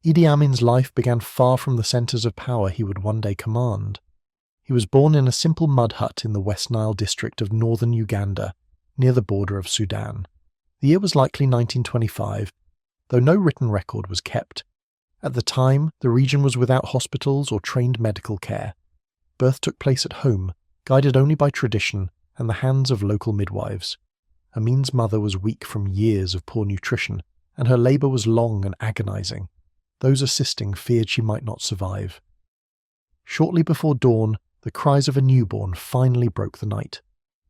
Idi Amin's life began far from the centres of power he would one day command. He was born in a simple mud hut in the West Nile district of northern Uganda, near the border of Sudan. The year was likely 1925, though no written record was kept. At the time, the region was without hospitals or trained medical care. Birth took place at home, guided only by tradition and the hands of local midwives. Amin's mother was weak from years of poor nutrition, and her labour was long and agonising. Those assisting feared she might not survive. Shortly before dawn, the cries of a newborn finally broke the night.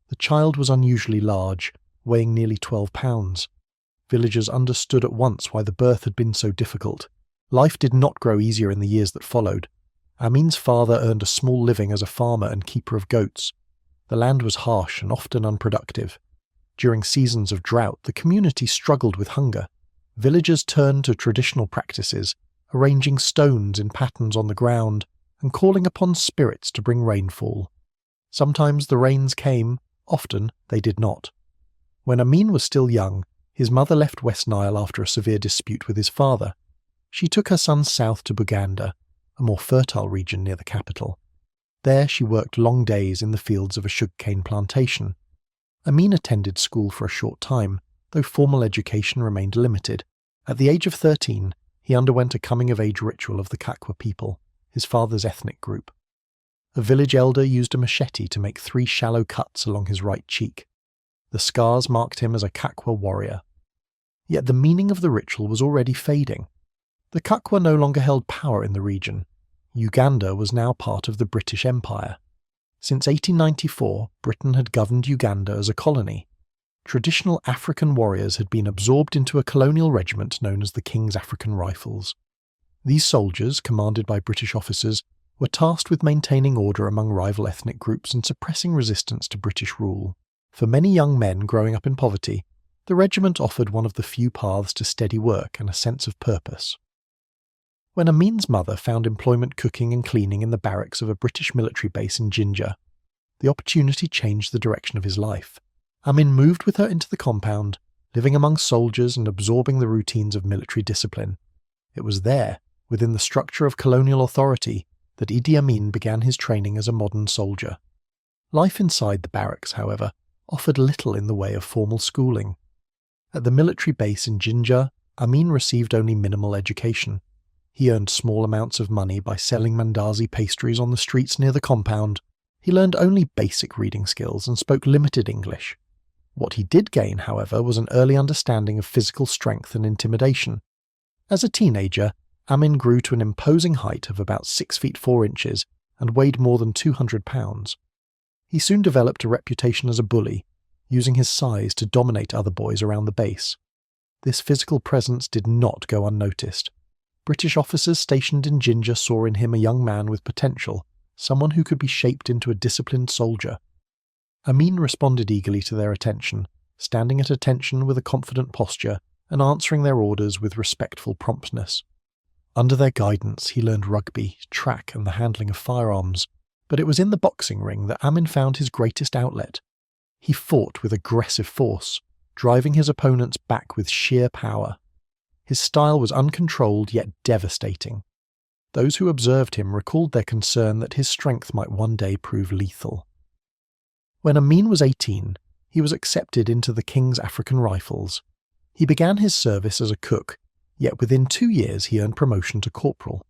The child was unusually large, weighing nearly 12 pounds. Villagers understood at once why the birth had been so difficult. Life did not grow easier in the years that followed. Amin's father earned a small living as a farmer and keeper of goats. The land was harsh and often unproductive. During seasons of drought, the community struggled with hunger. Villagers turned to traditional practices, arranging stones in patterns on the ground and calling upon spirits to bring rainfall. Sometimes the rains came, often they did not. When Amin was still young, his mother left West Nile after a severe dispute with his father. She took her sons south to Uganda, a more fertile region near the capital. There she worked long days in the fields of a sugarcane plantation. Amin attended school for a short time, though formal education remained limited. At the age of 13, he underwent a coming-of-age ritual of the Kakwa people, his father's ethnic group. A village elder used a machete to make 3 shallow cuts along his right cheek. The scars marked him as a Kakwa warrior. Yet the meaning of the ritual was already fading. The Kakwa no longer held power in the region. Uganda was now part of the British Empire. Since 1894, Britain had governed Uganda as a colony. Traditional African warriors had been absorbed into a colonial regiment known as the King's African Rifles. These soldiers, commanded by British officers, were tasked with maintaining order among rival ethnic groups and suppressing resistance to British rule. For many young men growing up in poverty, the regiment offered one of the few paths to steady work and a sense of purpose. When Amin's mother found employment cooking and cleaning in the barracks of a British military base in Jinja, the opportunity changed the direction of his life. Amin moved with her into the compound, living among soldiers and absorbing the routines of military discipline. It was there, within the structure of colonial authority, that Idi Amin began his training as a modern soldier. Life inside the barracks, however, offered little in the way of formal schooling. At the military base in Jinja, Amin received only minimal education. He earned small amounts of money by selling mandazi pastries on the streets near the compound. He learned only basic reading skills and spoke limited English. What he did gain, however, was an early understanding of physical strength and intimidation. As a teenager, Amin grew to an imposing height of about 6 feet 4 inches and weighed more than 200 pounds. He soon developed a reputation as a bully, using his size to dominate other boys around the base. This physical presence did not go unnoticed. British officers stationed in Jinja saw in him a young man with potential, someone who could be shaped into a disciplined soldier. Amin responded eagerly to their attention, standing at attention with a confident posture and answering their orders with respectful promptness. Under their guidance, he learned rugby, track, and the handling of firearms, but it was in the boxing ring that Amin found his greatest outlet. He fought with aggressive force, driving his opponents back with sheer power. His style was uncontrolled yet devastating. Those who observed him recalled their concern that his strength might one day prove lethal. When Amin was 18, he was accepted into the King's African Rifles. He began his service as a cook, yet within 2 years he earned promotion to corporal.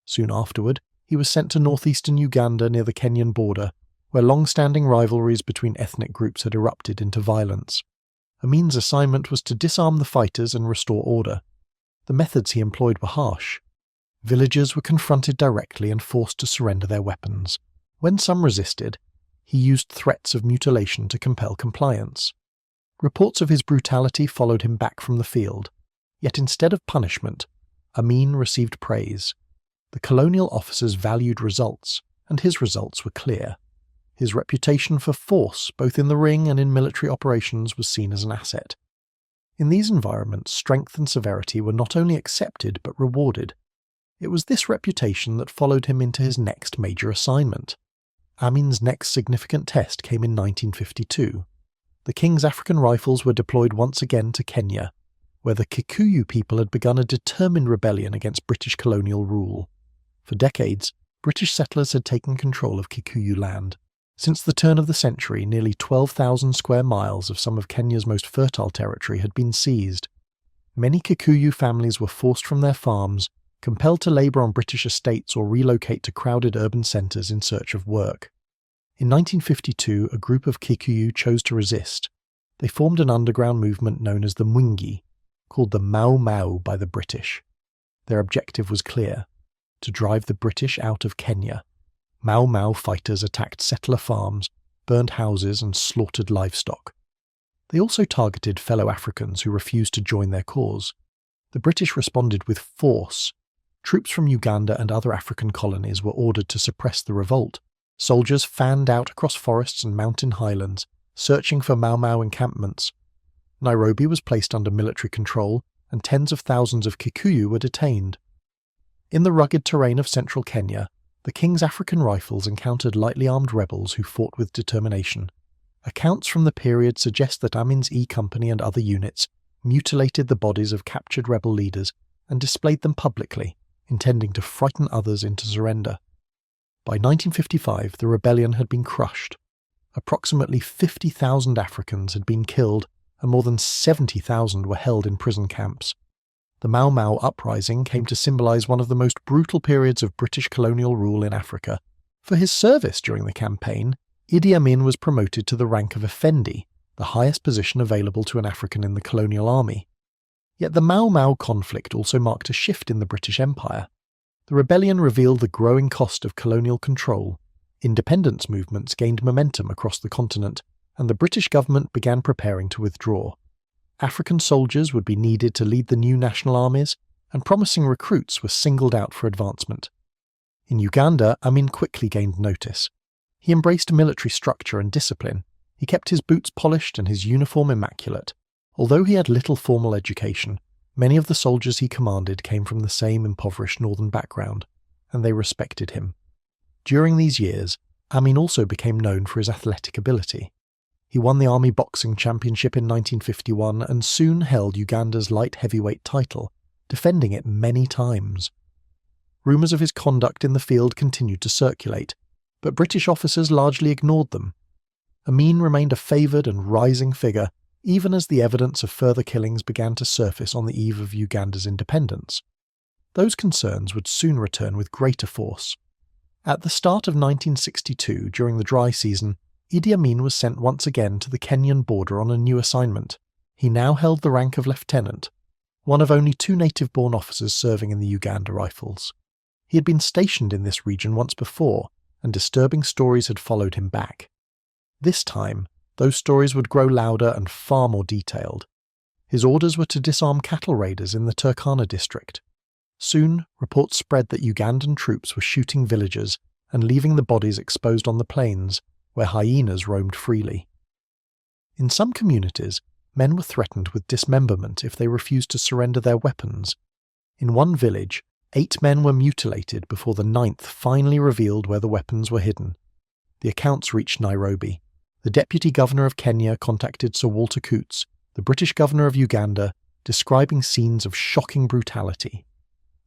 Soon afterward, he was sent to northeastern Uganda near the Kenyan border, where long-standing rivalries between ethnic groups had erupted into violence. Amin's assignment was to disarm the fighters and restore order. The methods he employed were harsh. Villagers were confronted directly and forced to surrender their weapons. When some resisted, he used threats of mutilation to compel compliance. Reports of his brutality followed him back from the field, yet instead of punishment, Amin received praise. The colonial officers valued results, and his results were clear. His reputation for force, both in the ring and in military operations, was seen as an asset. In these environments, strength and severity were not only accepted but rewarded. It was this reputation that followed him into his next major assignment. Amin's next significant test came in 1952. The King's African Rifles were deployed once again to Kenya, where the Kikuyu people had begun a determined rebellion against British colonial rule. For decades, British settlers had taken control of Kikuyu land. Since the turn of the century, nearly 12,000 square miles of some of Kenya's most fertile territory had been seized. Many Kikuyu families were forced from their farms, compelled to labour on British estates or relocate to crowded urban centres in search of work. In 1952, a group of Kikuyu chose to resist. They formed an underground movement known as the Mwingi, called the Mau Mau by the British. Their objective was clear: to drive the British out of Kenya. Mau Mau fighters attacked settler farms, burned houses and slaughtered livestock. They also targeted fellow Africans who refused to join their cause. The British responded with force. Troops from Uganda and other African colonies were ordered to suppress the revolt. Soldiers fanned out across forests and mountain highlands, searching for Mau Mau encampments. Nairobi was placed under military control, and tens of thousands of Kikuyu were detained. In the rugged terrain of central Kenya, the King's African Rifles encountered lightly armed rebels who fought with determination. Accounts from the period suggest that Amin's E Company and other units mutilated the bodies of captured rebel leaders and displayed them publicly, intending to frighten others into surrender. By 1955, the rebellion had been crushed. Approximately 50,000 Africans had been killed and more than 70,000 were held in prison camps. The Mau Mau uprising came to symbolise one of the most brutal periods of British colonial rule in Africa. For his service during the campaign, Idi Amin was promoted to the rank of Effendi, the highest position available to an African in the colonial army. Yet the Mau Mau conflict also marked a shift in the British Empire. The rebellion revealed the growing cost of colonial control. Independence movements gained momentum across the continent, and the British government began preparing to withdraw. African soldiers would be needed to lead the new national armies, and promising recruits were singled out for advancement. In Uganda, Amin quickly gained notice. He embraced military structure and discipline. He kept his boots polished and his uniform immaculate. Although he had little formal education, many of the soldiers he commanded came from the same impoverished northern background, and they respected him. During these years, Amin also became known for his athletic ability. He won the Army Boxing Championship in 1951 and soon held Uganda's light heavyweight title, defending it many times. Rumours of his conduct in the field continued to circulate, but British officers largely ignored them. Amin remained a favoured and rising figure, even as the evidence of further killings began to surface on the eve of Uganda's independence. Those concerns would soon return with greater force. At the start of 1962, during the dry season, Idi Amin was sent once again to the Kenyan border on a new assignment. He now held the rank of lieutenant, one of only 2 native-born officers serving in the Uganda Rifles. He had been stationed in this region once before, and disturbing stories had followed him back. This time, those stories would grow louder and far more detailed. His orders were to disarm cattle raiders in the Turkana district. Soon, reports spread that Ugandan troops were shooting villagers and leaving the bodies exposed on the plains, where hyenas roamed freely. In some communities, men were threatened with dismemberment if they refused to surrender their weapons. In one village, 8 men were mutilated before the 9th finally revealed where the weapons were hidden. The accounts reached Nairobi. The Deputy Governor of Kenya contacted Sir Walter Coutts, the British Governor of Uganda, describing scenes of shocking brutality.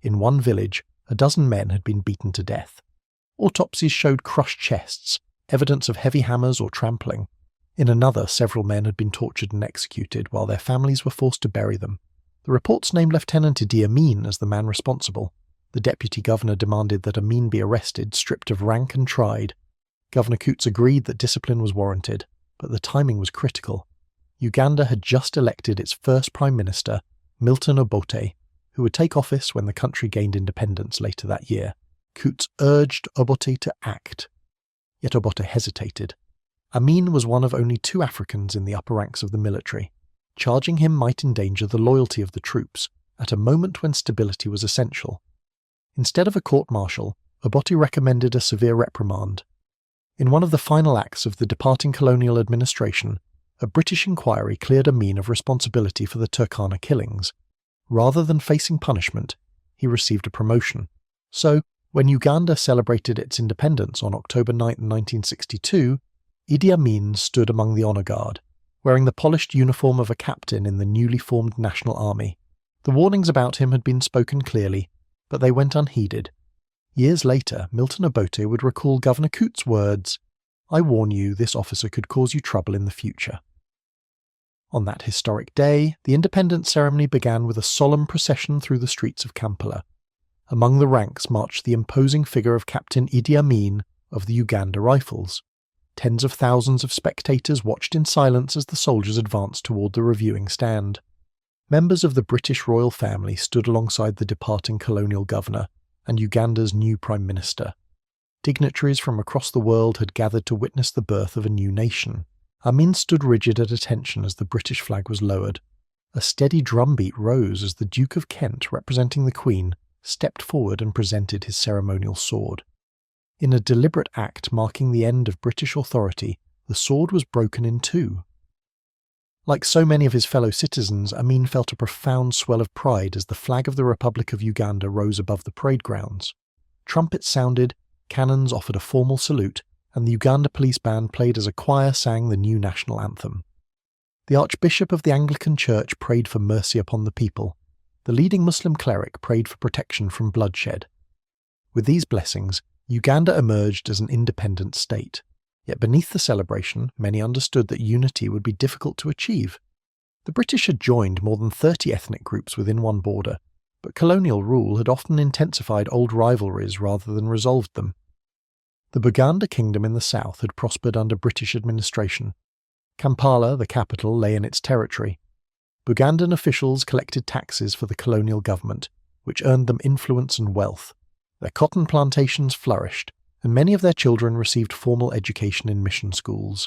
In one village, a dozen men had been beaten to death. Autopsies showed crushed chests, evidence of heavy hammers or trampling. In another, several men had been tortured and executed while their families were forced to bury them. The reports named Lieutenant Idi Amin as the man responsible. The Deputy Governor demanded that Amin be arrested, stripped of rank and tried. Governor Coutts agreed that discipline was warranted, but the timing was critical. Uganda had just elected its first Prime Minister, Milton Obote, who would take office when the country gained independence later that year. Coutts urged Obote to act. Yet Obote hesitated. Amin was one of only 2 Africans in the upper ranks of the military. Charging him might endanger the loyalty of the troops, at a moment when stability was essential. Instead of a court-martial, Obote recommended a severe reprimand. In one of the final acts of the departing colonial administration, a British inquiry cleared Amin of responsibility for the Turkana killings. Rather than facing punishment, he received a promotion. So, when Uganda celebrated its independence on October 9, 1962, Idi Amin stood among the honour guard, wearing the polished uniform of a captain in the newly formed National Army. The warnings about him had been spoken clearly, but they went unheeded. Years later, Milton Obote would recall Governor Coote's words, "I warn you, this officer could cause you trouble in the future." On that historic day, the independence ceremony began with a solemn procession through the streets of Kampala. Among the ranks marched the imposing figure of Captain Idi Amin of the Uganda Rifles. Tens of thousands of spectators watched in silence as the soldiers advanced toward the reviewing stand. Members of the British royal family stood alongside the departing colonial governor and Uganda's new prime minister. Dignitaries from across the world had gathered to witness the birth of a new nation. Amin stood rigid at attention as the British flag was lowered. A steady drumbeat rose as the Duke of Kent, representing the Queen, stepped forward and presented his ceremonial sword. In a deliberate act marking the end of British authority, the sword was broken in two. Like so many of his fellow citizens, Amin felt a profound swell of pride as the flag of the Republic of Uganda rose above the parade grounds. Trumpets sounded, cannons offered a formal salute, and the Uganda police band played as a choir sang the new national anthem. The Archbishop of the Anglican Church prayed for mercy upon the people. The leading Muslim cleric prayed for protection from bloodshed. With these blessings, Uganda emerged as an independent state. Yet beneath the celebration, many understood that unity would be difficult to achieve. The British had joined more than 30 ethnic groups within one border, but colonial rule had often intensified old rivalries rather than resolved them. The Buganda kingdom in the south had prospered under British administration. Kampala, the capital, lay in its territory. Bugandan officials collected taxes for the colonial government, which earned them influence and wealth. Their cotton plantations flourished, and many of their children received formal education in mission schools.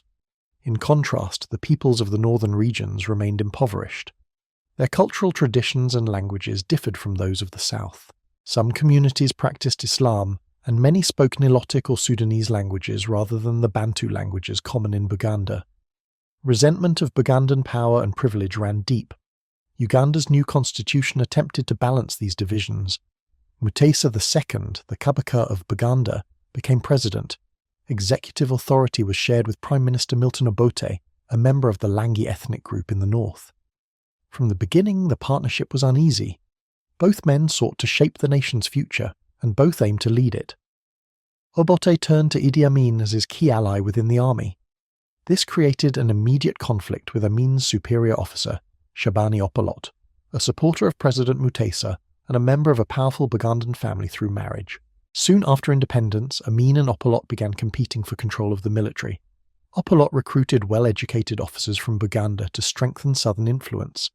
In contrast, the peoples of the northern regions remained impoverished. Their cultural traditions and languages differed from those of the south. Some communities practiced Islam, and many spoke Nilotic or Sudanese languages rather than the Bantu languages common in Buganda. Resentment of Bugandan power and privilege ran deep. Uganda's new constitution attempted to balance these divisions. Mutesa II, the Kabaka of Buganda, became president. Executive authority was shared with Prime Minister Milton Obote, a member of the Langi ethnic group in the north. From the beginning, the partnership was uneasy. Both men sought to shape the nation's future, and both aimed to lead it. Obote turned to Idi Amin as his key ally within the army. This created an immediate conflict with Amin's superior officer, Shabani Opolot, a supporter of President Mutesa and a member of a powerful Bugandan family through marriage. Soon after independence, Amin and Opolot began competing for control of the military. Opolot recruited well-educated officers from Buganda to strengthen southern influence.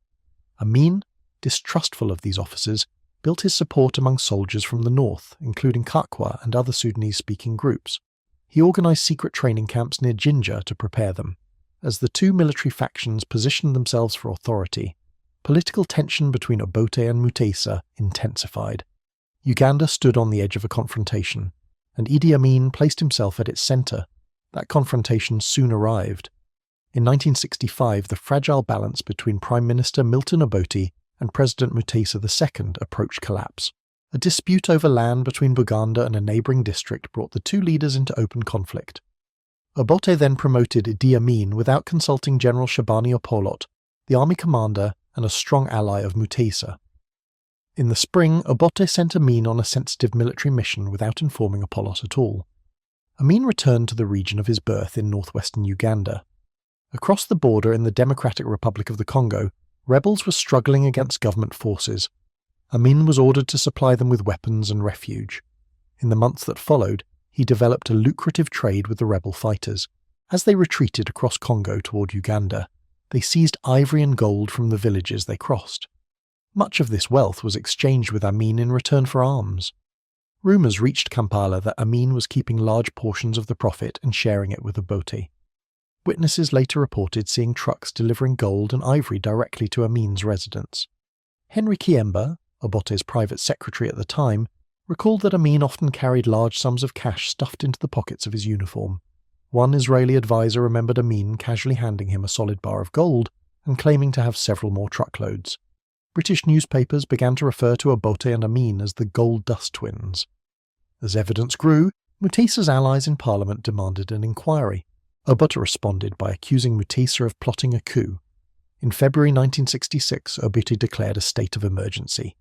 Amin, distrustful of these officers, built his support among soldiers from the north, including Kakwa and other Sudanese-speaking groups. He organised secret training camps near Jinja to prepare them. As the two military factions positioned themselves for authority, political tension between Obote and Mutesa intensified. Uganda stood on the edge of a confrontation, and Idi Amin placed himself at its centre. That confrontation soon arrived. In 1965, the fragile balance between Prime Minister Milton Obote and President Mutesa II approached collapse. A dispute over land between Buganda and a neighbouring district brought the two leaders into open conflict. Obote then promoted Idi Amin without consulting General Shabani Opolot, the army commander and a strong ally of Mutesa. In the spring, Obote sent Amin on a sensitive military mission without informing Opolot at all. Amin returned to the region of his birth in northwestern Uganda. Across the border in the Democratic Republic of the Congo, rebels were struggling against government forces. Amin was ordered to supply them with weapons and refuge. In the months that followed, he developed a lucrative trade with the rebel fighters. As they retreated across Congo toward Uganda, they seized ivory and gold from the villages they crossed. Much of this wealth was exchanged with Amin in return for arms. Rumours reached Kampala that Amin was keeping large portions of the profit and sharing it with Obote. Witnesses later reported seeing trucks delivering gold and ivory directly to Amin's residence. Henry Kiemba, Obote's private secretary at the time, recalled that Amin often carried large sums of cash stuffed into the pockets of his uniform. One Israeli advisor remembered Amin casually handing him a solid bar of gold and claiming to have several more truckloads. British newspapers began to refer to Obote and Amin as the Gold Dust Twins. As evidence grew, Mutesa's allies in Parliament demanded an inquiry. Obote responded by accusing Mutesa of plotting a coup. In February 1966, Obote declared a state of emergency.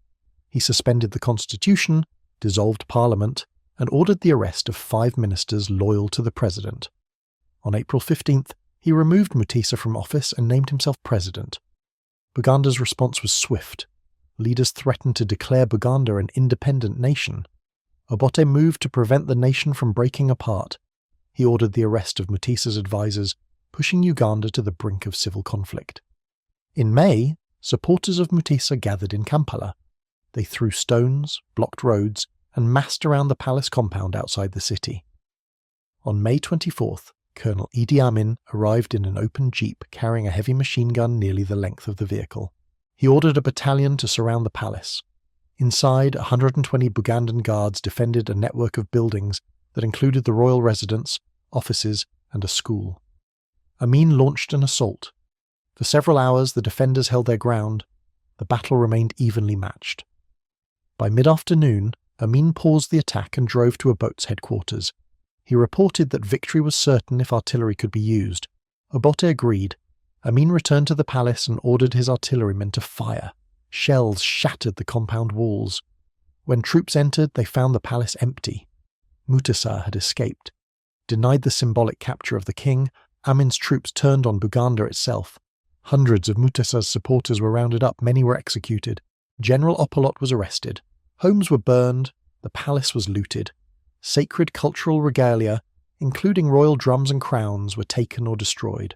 He suspended the constitution, dissolved parliament, and ordered the arrest of 5 ministers loyal to the president. On April 15th, he removed Mutesa from office and named himself president. Buganda's response was swift. Leaders threatened to declare Buganda an independent nation. Obote moved to prevent the nation from breaking apart. He ordered the arrest of Mutesa's advisors, pushing Uganda to the brink of civil conflict. In May, supporters of Mutesa gathered in Kampala. They threw stones, blocked roads, and massed around the palace compound outside the city. On May 24th, Colonel Idi Amin arrived in an open jeep carrying a heavy machine gun nearly the length of the vehicle. He ordered a battalion to surround the palace. Inside, 120 Bugandan guards defended a network of buildings that included the royal residence, offices, and a school. Amin launched an assault. For several hours, the defenders held their ground. The battle remained evenly matched. By mid-afternoon, Amin paused the attack and drove to Obote's headquarters. He reported that victory was certain if artillery could be used. Obote agreed. Amin returned to the palace and ordered his artillerymen to fire. Shells shattered the compound walls. When troops entered, they found the palace empty. Mutesa had escaped. Denied the symbolic capture of the king, Amin's troops turned on Buganda itself. Hundreds of Mutesa's supporters were rounded up, many were executed. General Opolot was arrested. Homes were burned, the palace was looted. Sacred cultural regalia, including royal drums and crowns, were taken or destroyed.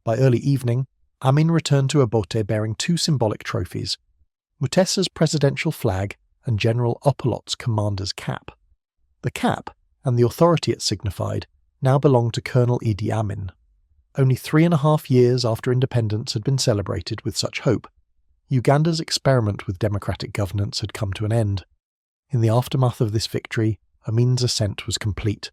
By early evening, Amin returned to Obote bearing 2 symbolic trophies, Mutesa's presidential flag and General Opolot's commander's cap. The cap, and the authority it signified, now belonged to Colonel Idi Amin. Only 3.5 years after independence had been celebrated with such hope, Uganda's experiment with democratic governance had come to an end. In the aftermath of this victory, Amin's ascent was complete.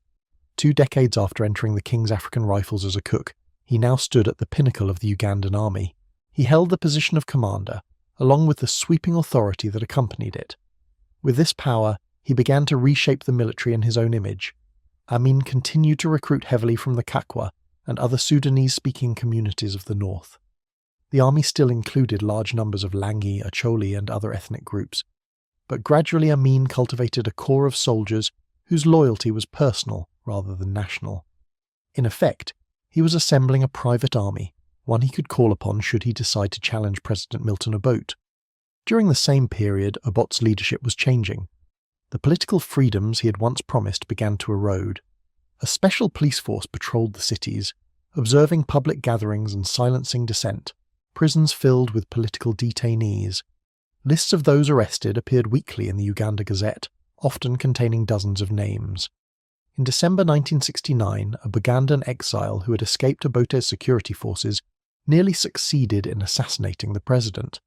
2 decades after entering the King's African Rifles as a cook, he now stood at the pinnacle of the Ugandan army. He held the position of commander, along with the sweeping authority that accompanied it. With this power, he began to reshape the military in his own image. Amin continued to recruit heavily from the Kakwa and other Sudanese-speaking communities of the north. The army still included large numbers of Langi, Acholi, and other ethnic groups, but gradually Amin cultivated a core of soldiers whose loyalty was personal rather than national. In effect, he was assembling a private army, one he could call upon should he decide to challenge President Milton Obote. During the same period, Obote's leadership was changing. The political freedoms he had once promised began to erode. A special police force patrolled the cities, observing public gatherings and silencing dissent, prisons filled with political detainees. Lists of those arrested appeared weekly in the Uganda Gazette, often containing dozens of names. In December 1969, a Bugandan exile who had escaped Obote's security forces nearly succeeded in assassinating the president.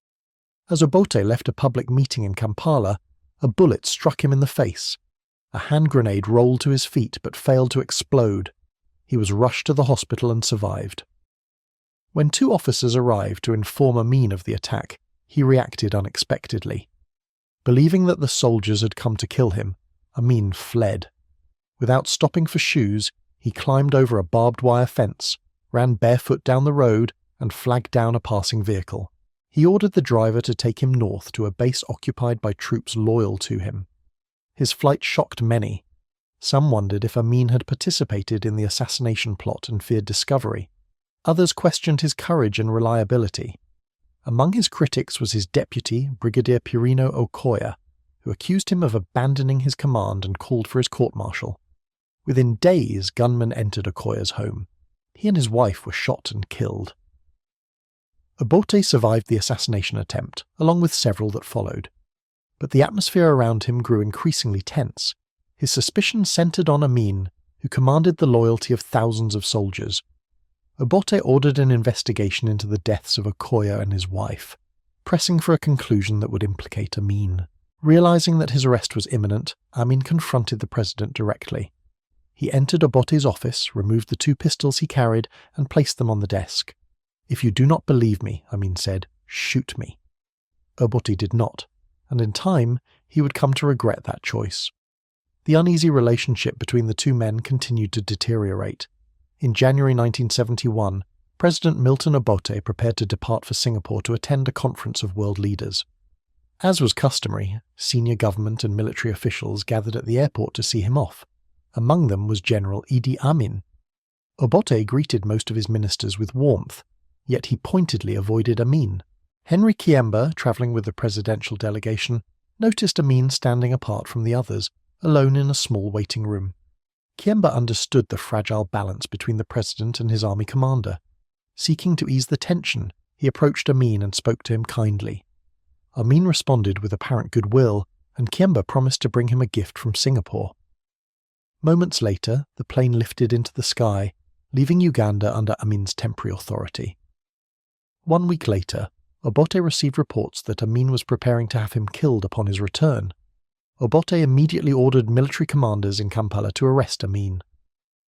As Obote left a public meeting in Kampala, a bullet struck him in the face. A hand grenade rolled to his feet but failed to explode. He was rushed to the hospital and survived. When 2 officers arrived to inform Amin of the attack, he reacted unexpectedly. Believing that the soldiers had come to kill him, Amin fled. Without stopping for shoes, he climbed over a barbed wire fence, ran barefoot down the road, and flagged down a passing vehicle. He ordered the driver to take him north to a base occupied by troops loyal to him. His flight shocked many. Some wondered if Amin had participated in the assassination plot and feared discovery. Others questioned his courage and reliability. Among his critics was his deputy, Brigadier Pirino Okoya, who accused him of abandoning his command and called for his court-martial. Within days, gunmen entered Okoya's home. He and his wife were shot and killed. Obote survived the assassination attempt, along with several that followed. But the atmosphere around him grew increasingly tense. His suspicions centered on Amin, who commanded the loyalty of thousands of soldiers. Obote ordered an investigation into the deaths of Okoya and his wife, pressing for a conclusion that would implicate Amin. Realizing that his arrest was imminent, Amin confronted the president directly. He entered Obote's office, removed the 2 pistols he carried, and placed them on the desk. "If you do not believe me," Amin said, "shoot me." Obote did not, and in time he would come to regret that choice. The uneasy relationship between the 2 men continued to deteriorate. In January 1971, President Milton Obote prepared to depart for Singapore to attend a conference of world leaders. As was customary, senior government and military officials gathered at the airport to see him off. Among them was General Idi Amin. Obote greeted most of his ministers with warmth, yet he pointedly avoided Amin. Henry Kiemba, travelling with the presidential delegation, noticed Amin standing apart from the others, alone in a small waiting room. Kiemba understood the fragile balance between the president and his army commander. Seeking to ease the tension, he approached Amin and spoke to him kindly. Amin responded with apparent goodwill, and Kiemba promised to bring him a gift from Singapore. Moments later, the plane lifted into the sky, leaving Uganda under Amin's temporary authority. 1 week later, Obote received reports that Amin was preparing to have him killed upon his return. Obote immediately ordered military commanders in Kampala to arrest Amin.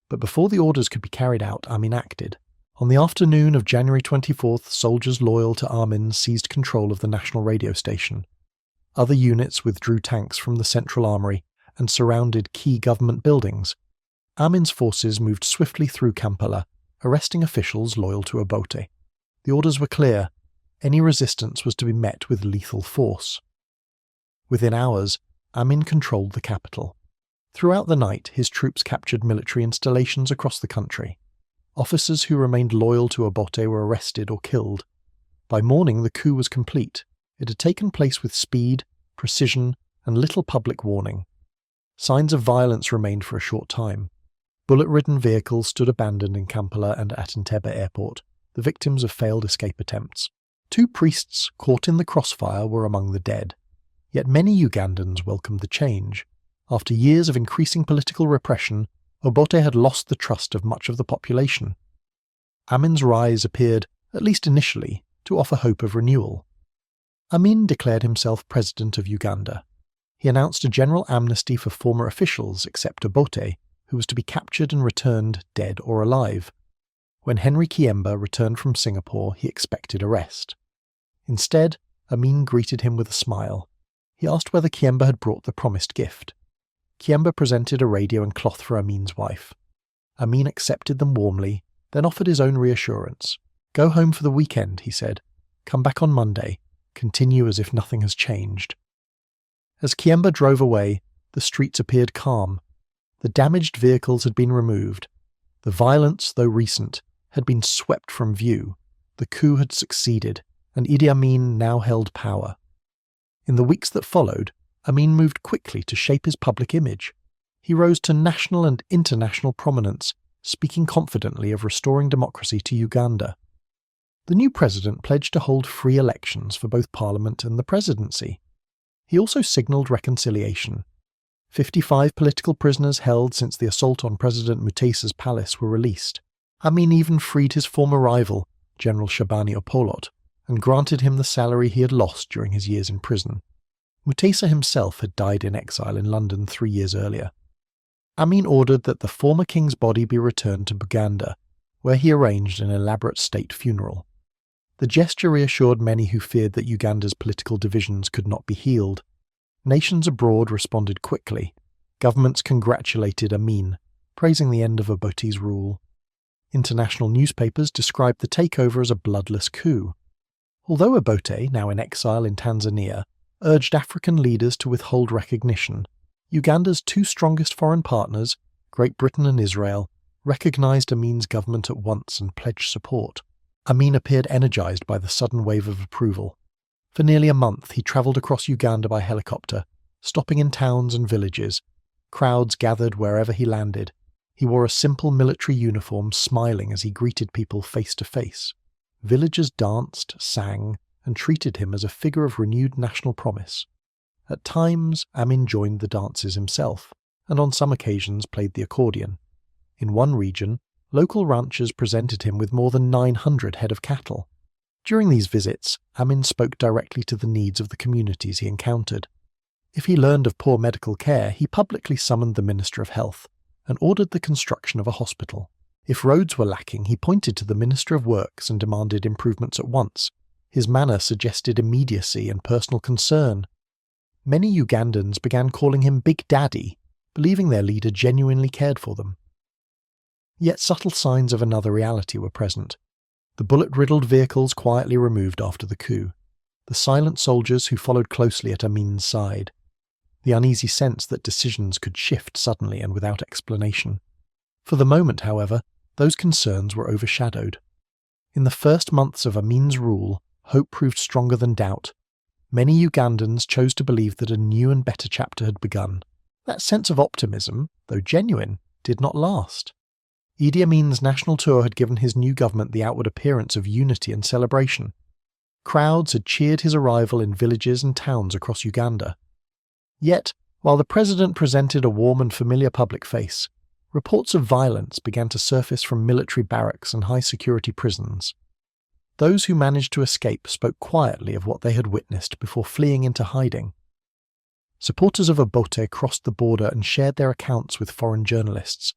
But before the orders could be carried out, Amin acted. On the afternoon of January 24th, soldiers loyal to Amin seized control of the national radio station. Other units withdrew tanks from the central armory and surrounded key government buildings. Amin's forces moved swiftly through Kampala, arresting officials loyal to Obote. The orders were clear. Any resistance was to be met with lethal force. Within hours, Amin controlled the capital. Throughout the night, his troops captured military installations across the country. Officers who remained loyal to Obote were arrested or killed. By morning, the coup was complete. It had taken place with speed, precision, and little public warning. Signs of violence remained for a short time. Bullet-ridden vehicles stood abandoned in Kampala and at Entebbe airport, the victims of failed escape attempts. 2 priests caught in the crossfire were among the dead. Yet many Ugandans welcomed the change. After years of increasing political repression, Obote had lost the trust of much of the population. Amin's rise appeared, at least initially, to offer hope of renewal. Amin declared himself president of Uganda. He announced a general amnesty for former officials except Obote, who was to be captured and returned dead or alive. When Henry Kiemba returned from Singapore, he expected arrest. Instead, Amin greeted him with a smile. He asked whether Kiemba had brought the promised gift. Kiemba presented a radio and cloth for Amin's wife. Amin accepted them warmly, then offered his own reassurance. "Go home for the weekend," he said. "Come back on Monday. Continue as if nothing has changed." As Kiemba drove away, the streets appeared calm. The damaged vehicles had been removed. The violence, though recent, had been swept from view. The coup had succeeded, and Idi Amin now held power. In the weeks that followed, Amin moved quickly to shape his public image. He rose to national and international prominence, speaking confidently of restoring democracy to Uganda. The new president pledged to hold free elections for both parliament and the presidency. He also signalled reconciliation. 55 political prisoners held since the assault on President Mutesa's palace were released. Amin even freed his former rival, General Shabani Opolot, and granted him the salary he had lost during his years in prison. Mutesa himself had died in exile in London 3 years earlier. Amin ordered that the former king's body be returned to Buganda, where he arranged an elaborate state funeral. The gesture reassured many who feared that Uganda's political divisions could not be healed. Nations abroad responded quickly. Governments congratulated Amin, praising the end of Obote's rule. International newspapers described the takeover as a bloodless coup. Although Obote, now in exile in Tanzania, urged African leaders to withhold recognition, Uganda's 2 strongest foreign partners, Great Britain and Israel, recognized Amin's government at once and pledged support. Amin appeared energized by the sudden wave of approval. For nearly a month he travelled across Uganda by helicopter, stopping in towns and villages. Crowds gathered wherever he landed. He wore a simple military uniform, smiling as he greeted people face to face. Villagers danced, sang, and treated him as a figure of renewed national promise. At times, Amin joined the dances himself, and on some occasions played the accordion. In one region, local ranchers presented him with more than 900 head of cattle. During these visits, Amin spoke directly to the needs of the communities he encountered. If he learned of poor medical care, he publicly summoned the Minister of Health and ordered the construction of a hospital. If roads were lacking, he pointed to the Minister of Works and demanded improvements at once. His manner suggested immediacy and personal concern. Many Ugandans began calling him Big Daddy, believing their leader genuinely cared for them. Yet subtle signs of another reality were present. The bullet-riddled vehicles quietly removed after the coup, the silent soldiers who followed closely at Amin's side, the uneasy sense that decisions could shift suddenly and without explanation. For the moment, however, those concerns were overshadowed. In the first months of Amin's rule, hope proved stronger than doubt. Many Ugandans chose to believe that a new and better chapter had begun. That sense of optimism, though genuine, did not last. Idi Amin's national tour had given his new government the outward appearance of unity and celebration. Crowds had cheered his arrival in villages and towns across Uganda. Yet, while the president presented a warm and familiar public face, reports of violence began to surface from military barracks and high-security prisons. Those who managed to escape spoke quietly of what they had witnessed before fleeing into hiding. Supporters of Obote crossed the border and shared their accounts with foreign journalists.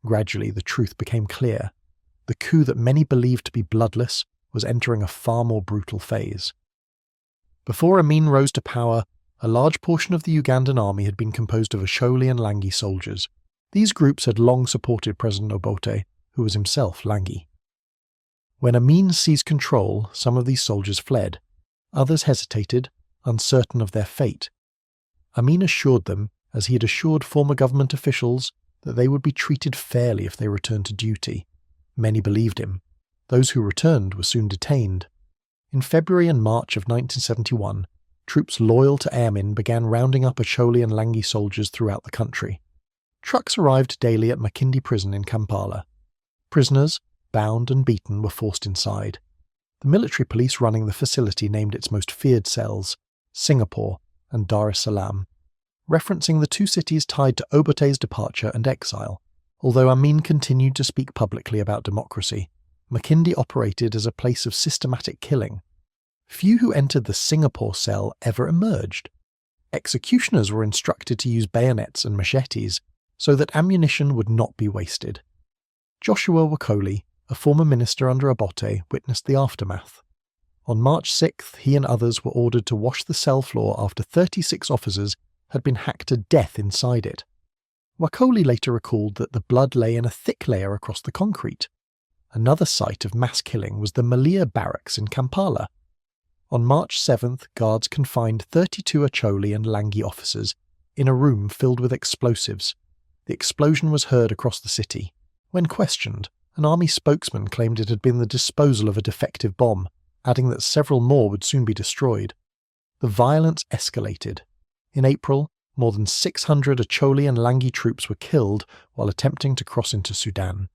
Gradually, the truth became clear. The coup that many believed to be bloodless was entering a far more brutal phase. Before Amin rose to power, a large portion of the Ugandan army had been composed of Asholi and Langi soldiers. These groups had long supported President Obote, who was himself Langi. When Amin seized control, some of these soldiers fled. Others hesitated, uncertain of their fate. Amin assured them, as he had assured former government officials, that they would be treated fairly if they returned to duty. Many believed him. Those who returned were soon detained. In February and March of 1971, troops loyal to Amin began rounding up Asholi and Langi soldiers throughout the country. Trucks arrived daily at Makindi prison in Kampala. Prisoners, bound and beaten, were forced inside. The military police running the facility named its most feared cells Singapore and Dar es Salaam, referencing the two cities tied to Obote's departure and exile. Although Amin continued to speak publicly about democracy, Makindi operated as a place of systematic killing. Few who entered the Singapore cell ever emerged. Executioners were instructed to use bayonets and machetes so that ammunition would not be wasted. Joshua Wakoli, a former minister under Obote, witnessed the aftermath. On March 6th, he and others were ordered to wash the cell floor after 36 officers had been hacked to death inside it. Wakoli later recalled that the blood lay in a thick layer across the concrete. Another site of mass killing was the Malia barracks in Kampala. On March 7th, guards confined 32 Acholi and Langi officers in a room filled with explosives. The explosion was heard across the city. When questioned, an army spokesman claimed it had been the disposal of a defective bomb, adding that several more would soon be destroyed. The violence escalated. In April, more than 600 Acholi and Langi troops were killed while attempting to cross into Sudan.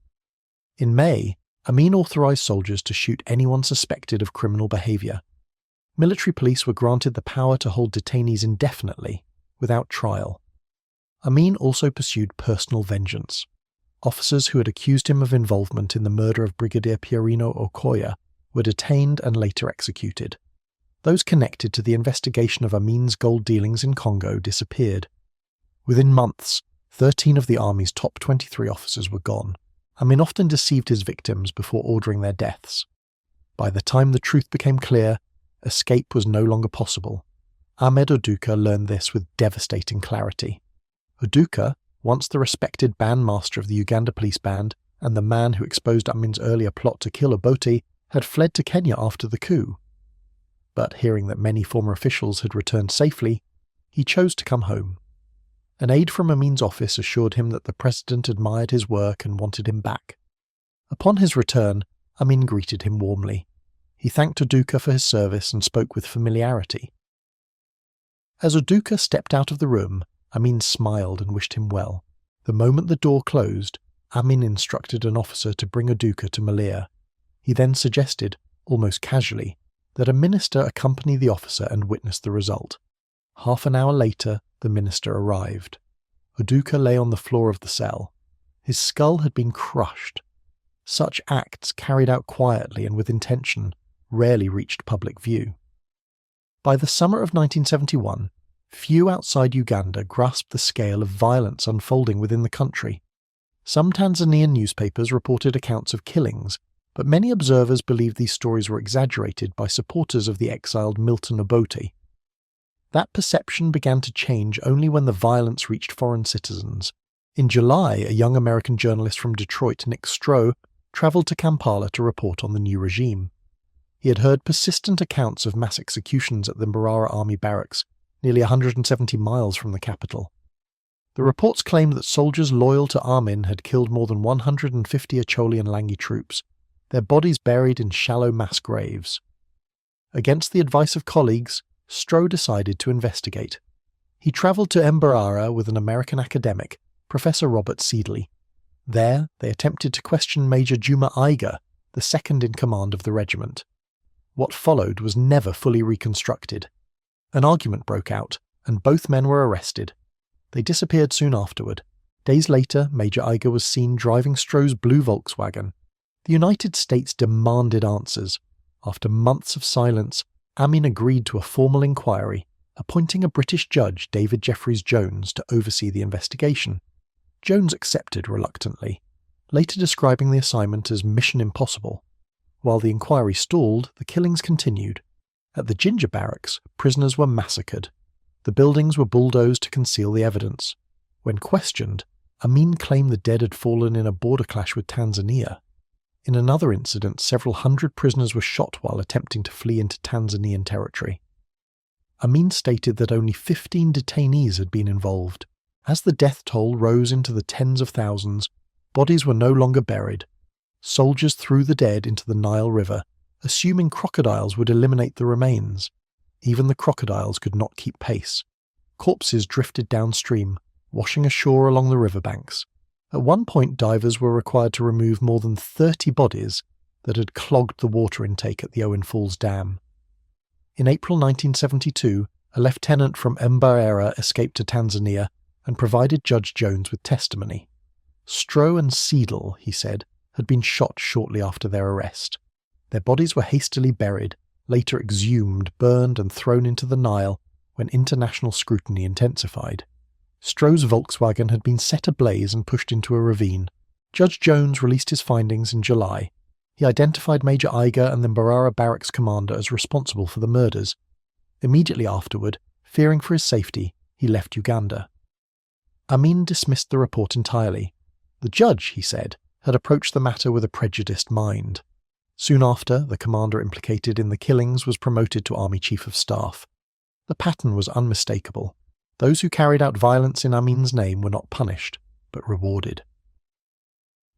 In May, Amin authorized soldiers to shoot anyone suspected of criminal behavior. Military police were granted the power to hold detainees indefinitely, without trial. Amin also pursued personal vengeance. Officers who had accused him of involvement in the murder of Brigadier Pierino Okoya were detained and later executed. Those connected to the investigation of Amin's gold dealings in Congo disappeared. Within months, 13 of the army's top 23 officers were gone. Amin often deceived his victims before ordering their deaths. By the time the truth became clear, escape was no longer possible. Ahmed Oduka learned this with devastating clarity. Oduka, once the respected bandmaster of the Uganda police band and the man who exposed Amin's earlier plot to kill Obote, had fled to Kenya after the coup. But hearing that many former officials had returned safely, he chose to come home. An aide from Amin's office assured him that the president admired his work and wanted him back. Upon his return, Amin greeted him warmly. He thanked Oduka for his service and spoke with familiarity. As Oduka stepped out of the room, Amin smiled and wished him well. The moment the door closed, Amin instructed an officer to bring Oduka to Malia. He then suggested, almost casually, that a minister accompany the officer and witness the result. Half an hour later, the minister arrived. Oduka lay on the floor of the cell. His skull had been crushed. Such acts, carried out quietly and with intention, rarely reached public view. By the summer of 1971, few outside Uganda grasped the scale of violence unfolding within the country. Some Tanzanian newspapers reported accounts of killings, but many observers believed these stories were exaggerated by supporters of the exiled Milton Obote. That perception began to change only when the violence reached foreign citizens. In July, a young American journalist from Detroit, Nick Stroh, travelled to Kampala to report on the new regime. He had heard persistent accounts of mass executions at the Mbarara Army barracks, nearly 170 miles from the capital. The reports claimed that soldiers loyal to Amin had killed more than 150 Acholi and Langi troops, their bodies buried in shallow mass graves. Against the advice of colleagues, Stroh decided to investigate. He travelled to Mbarara with an American academic, Professor Robert Seedley. There, they attempted to question Major Juma Iga, the second in command of the regiment. What followed was never fully reconstructed. An argument broke out, and both men were arrested. They disappeared soon afterward. Days later, Major Iga was seen driving Stroh's blue Volkswagen. The United States demanded answers. After months of silence, Amin agreed to a formal inquiry, appointing a British judge, David Jeffreys Jones, to oversee the investigation. Jones accepted reluctantly, later describing the assignment as mission impossible. While the inquiry stalled, the killings continued. At the Ginger Barracks, prisoners were massacred. The buildings were bulldozed to conceal the evidence. When questioned, Amin claimed the dead had fallen in a border clash with Tanzania. In another incident, several hundred prisoners were shot while attempting to flee into Tanzanian territory. Amin stated that only 15 detainees had been involved. As the death toll rose into the tens of thousands, bodies were no longer buried. Soldiers threw the dead into the Nile River, assuming crocodiles would eliminate the remains. Even the crocodiles could not keep pace. Corpses drifted downstream, washing ashore along the riverbanks. At one point, divers were required to remove more than 30 bodies that had clogged the water intake at the Owen Falls Dam. In April 1972, a lieutenant from Mbarara escaped to Tanzania and provided Judge Jones with testimony. Stroh and Seedle, he said, had been shot shortly after their arrest. Their bodies were hastily buried, later exhumed, burned and thrown into the Nile when international scrutiny intensified. Stroh's Volkswagen had been set ablaze and pushed into a ravine. Judge Jones released his findings in July. He identified Major Iga and the Mbarara barracks commander as responsible for the murders. Immediately afterward, fearing for his safety, he left Uganda. Amin dismissed the report entirely. The judge, he said, had approached the matter with a prejudiced mind. Soon after, the commander implicated in the killings was promoted to Army Chief of Staff. The pattern was unmistakable. Those who carried out violence in Amin's name were not punished, but rewarded.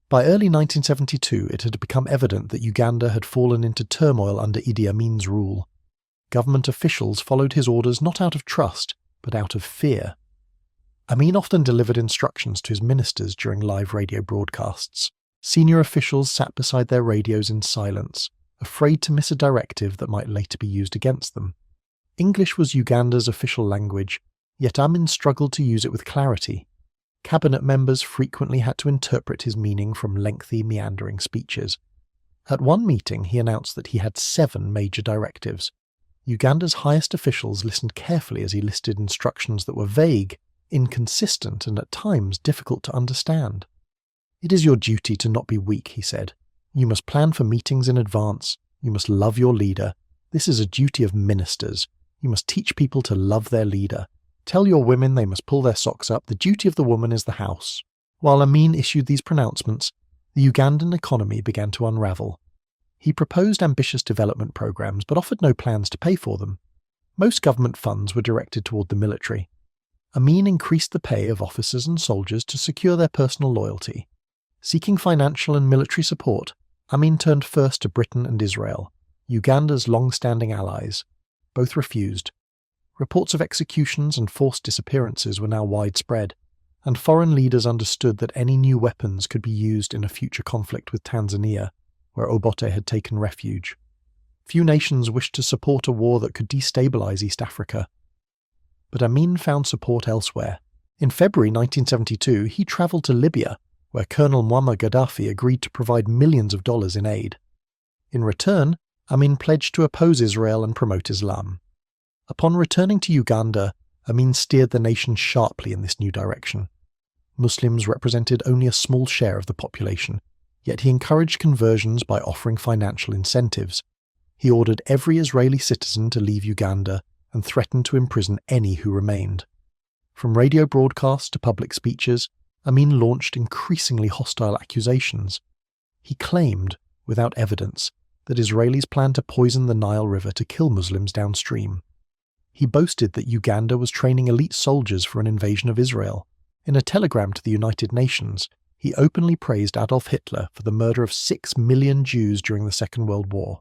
By early 1972, it had become evident that Uganda had fallen into turmoil under Idi Amin's rule. Government officials followed his orders not out of trust, but out of fear. Amin often delivered instructions to his ministers during live radio broadcasts. Senior officials sat beside their radios in silence, afraid to miss a directive that might later be used against them. English was Uganda's official language, yet Amin struggled to use it with clarity. Cabinet members frequently had to interpret his meaning from lengthy, meandering speeches. At one meeting, he announced that he had 7 major directives. Uganda's highest officials listened carefully as he listed instructions that were vague, inconsistent, and at times difficult to understand. "It is your duty to not be weak," he said. "You must plan for meetings in advance. You must love your leader. This is a duty of ministers. You must teach people to love their leader. Tell your women they must pull their socks up. The duty of the woman is the house." While Amin issued these pronouncements, the Ugandan economy began to unravel. He proposed ambitious development programs but offered no plans to pay for them. Most government funds were directed toward the military. Amin increased the pay of officers and soldiers to secure their personal loyalty. Seeking financial and military support, Amin turned first to Britain and Israel, Uganda's long-standing allies. Both refused. Reports of executions and forced disappearances were now widespread, and foreign leaders understood that any new weapons could be used in a future conflict with Tanzania, where Obote had taken refuge. Few nations wished to support a war that could destabilize East Africa. But Amin found support elsewhere. In February 1972, he travelled to Libya, where Colonel Muammar Gaddafi agreed to provide millions of dollars in aid. In return, Amin pledged to oppose Israel and promote Islam. Upon returning to Uganda, Amin steered the nation sharply in this new direction. Muslims represented only a small share of the population, yet he encouraged conversions by offering financial incentives. He ordered every Israeli citizen to leave Uganda and threatened to imprison any who remained. From radio broadcasts to public speeches, Amin launched increasingly hostile accusations. He claimed, without evidence, that Israelis planned to poison the Nile River to kill Muslims downstream. He boasted that Uganda was training elite soldiers for an invasion of Israel. In a telegram to the United Nations, he openly praised Adolf Hitler for the murder of 6 million Jews during the Second World War.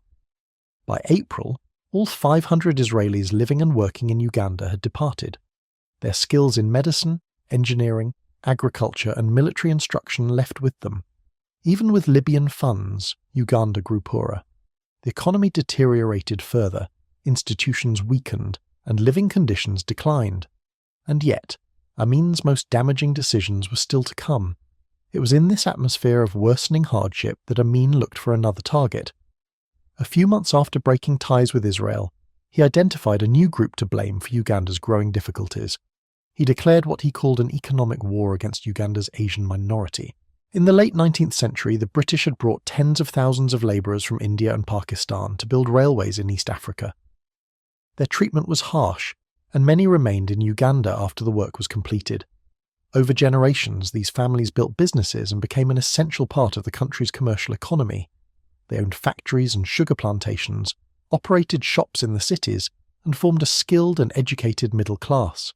By April, all 500 Israelis living and working in Uganda had departed. Their skills in medicine, engineering, agriculture and military instruction left with them. Even with Libyan funds, Uganda grew poorer. The economy deteriorated further, institutions weakened, and living conditions declined. And yet, Amin's most damaging decisions were still to come. It was in this atmosphere of worsening hardship that Amin looked for another target. A few months after breaking ties with Israel, he identified a new group to blame for Uganda's growing difficulties. He declared what he called an economic war against Uganda's Asian minority. In the late 19th century, the British had brought tens of thousands of labourers from India and Pakistan to build railways in East Africa. Their treatment was harsh, and many remained in Uganda after the work was completed. Over generations, these families built businesses and became an essential part of the country's commercial economy. They owned factories and sugar plantations, operated shops in the cities, and formed a skilled and educated middle class.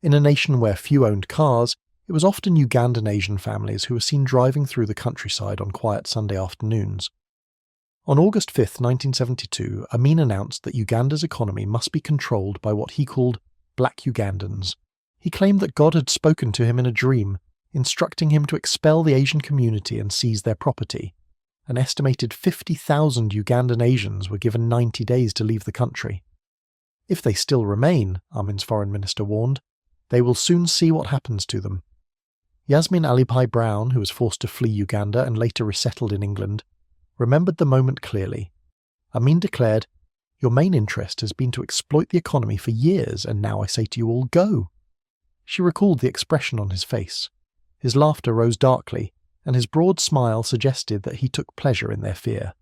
In a nation where few owned cars, it was often Ugandan Asian families who were seen driving through the countryside on quiet Sunday afternoons. On August 5, 1972, Amin announced that Uganda's economy must be controlled by what he called black Ugandans. He claimed that God had spoken to him in a dream, instructing him to expel the Asian community and seize their property. An estimated 50,000 Ugandan Asians were given 90 days to leave the country. If they still remain, Amin's foreign minister warned, they will soon see what happens to them. Yasmin Alipai Brown, who was forced to flee Uganda and later resettled in England, remembered the moment clearly. Amin declared, "Your main interest has been to exploit the economy for years, and now I say to you all, go." She recalled the expression on his face. His laughter rose darkly, and his broad smile suggested that he took pleasure in their fear.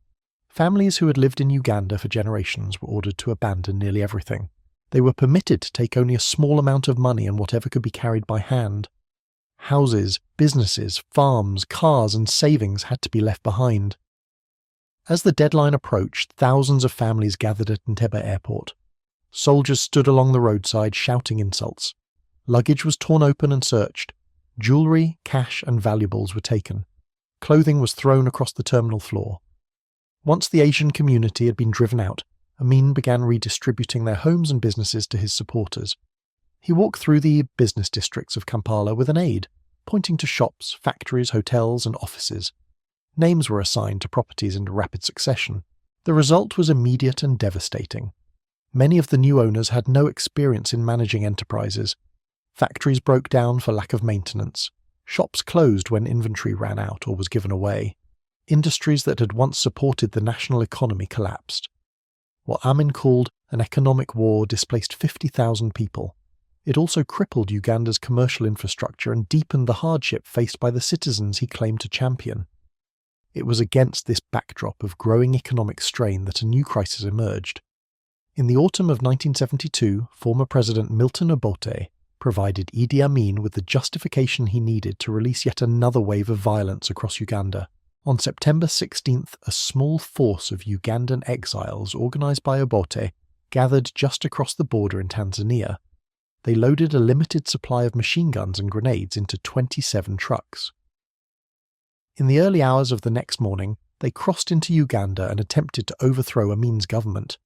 Families who had lived in Uganda for generations were ordered to abandon nearly everything. They were permitted to take only a small amount of money and whatever could be carried by hand. Houses, businesses, farms, cars and savings had to be left behind. As the deadline approached, thousands of families gathered at Entebbe airport. Soldiers stood along the roadside shouting insults. Luggage was torn open and searched. Jewellery, cash and valuables were taken. Clothing was thrown across the terminal floor. Once the Asian community had been driven out, Amin began redistributing their homes and businesses to his supporters. He walked through the business districts of Kampala with an aide, pointing to shops, factories, hotels and offices. Names were assigned to properties in rapid succession. The result was immediate and devastating. Many of the new owners had no experience in managing enterprises. Factories broke down for lack of maintenance. Shops closed when inventory ran out or was given away. Industries that had once supported the national economy collapsed. What Amin called an economic war displaced 50,000 people. It also crippled Uganda's commercial infrastructure and deepened the hardship faced by the citizens he claimed to champion. It was against this backdrop of growing economic strain that a new crisis emerged. In the autumn of 1972, former President Milton Obote provided Idi Amin with the justification he needed to release yet another wave of violence across Uganda. On September 16th, a small force of Ugandan exiles organised by Obote gathered just across the border in Tanzania. They loaded a limited supply of machine guns and grenades into 27 trucks. In the early hours of the next morning, they crossed into Uganda and attempted to overthrow Amin's government.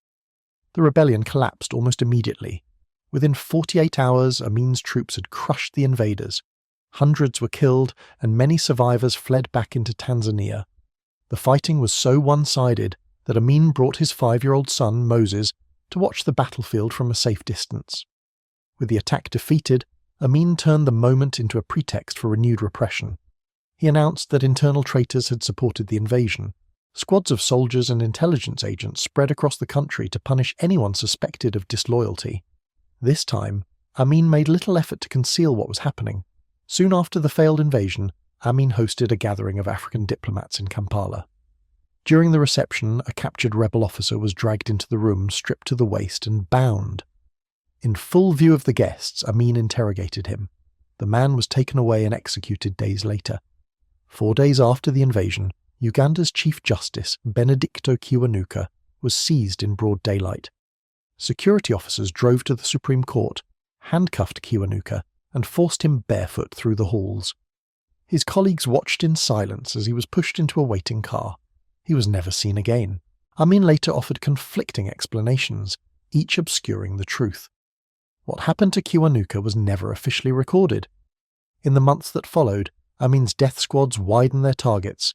The rebellion collapsed almost immediately. Within 48 hours, Amin's troops had crushed the invaders. Hundreds were killed, and many survivors fled back into Tanzania. The fighting was so one-sided that Amin brought his 5-year-old son, Moses, to watch the battlefield from a safe distance. With the attack defeated, Amin turned the moment into a pretext for renewed repression. He announced that internal traitors had supported the invasion. Squads of soldiers and intelligence agents spread across the country to punish anyone suspected of disloyalty. This time, Amin made little effort to conceal what was happening. Soon after the failed invasion, Amin hosted a gathering of African diplomats in Kampala. During the reception, a captured rebel officer was dragged into the room, stripped to the waist and bound. In full view of the guests, Amin interrogated him. The man was taken away and executed days later. 4 days after the invasion, Uganda's Chief Justice, Benedicto Kiwanuka, was seized in broad daylight. Security officers drove to the Supreme Court, handcuffed Kiwanuka, and forced him barefoot through the halls. His colleagues watched in silence as he was pushed into a waiting car. He was never seen again. Amin later offered conflicting explanations, each obscuring the truth. What happened to Kiwanuka was never officially recorded. In the months that followed, Amin's death squads widened their targets.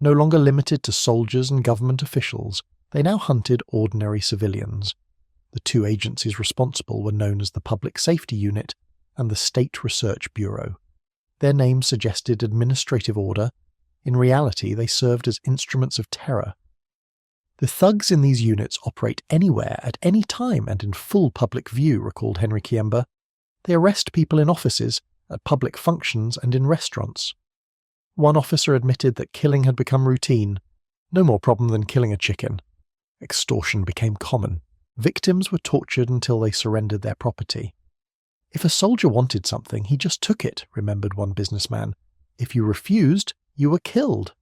No longer limited to soldiers and government officials, they now hunted ordinary civilians. The two agencies responsible were known as the Public Safety Unit and the State Research Bureau. Their names suggested administrative order. In reality, they served as instruments of terror. The thugs in these units operate anywhere, at any time, and in full public view, recalled Henry Kiemba. They arrest people in offices, at public functions, and in restaurants. One officer admitted that killing had become routine, no more problem than killing a chicken. Extortion became common. Victims were tortured until they surrendered their property. If a soldier wanted something, he just took it, remembered one businessman. If you refused, you were killed.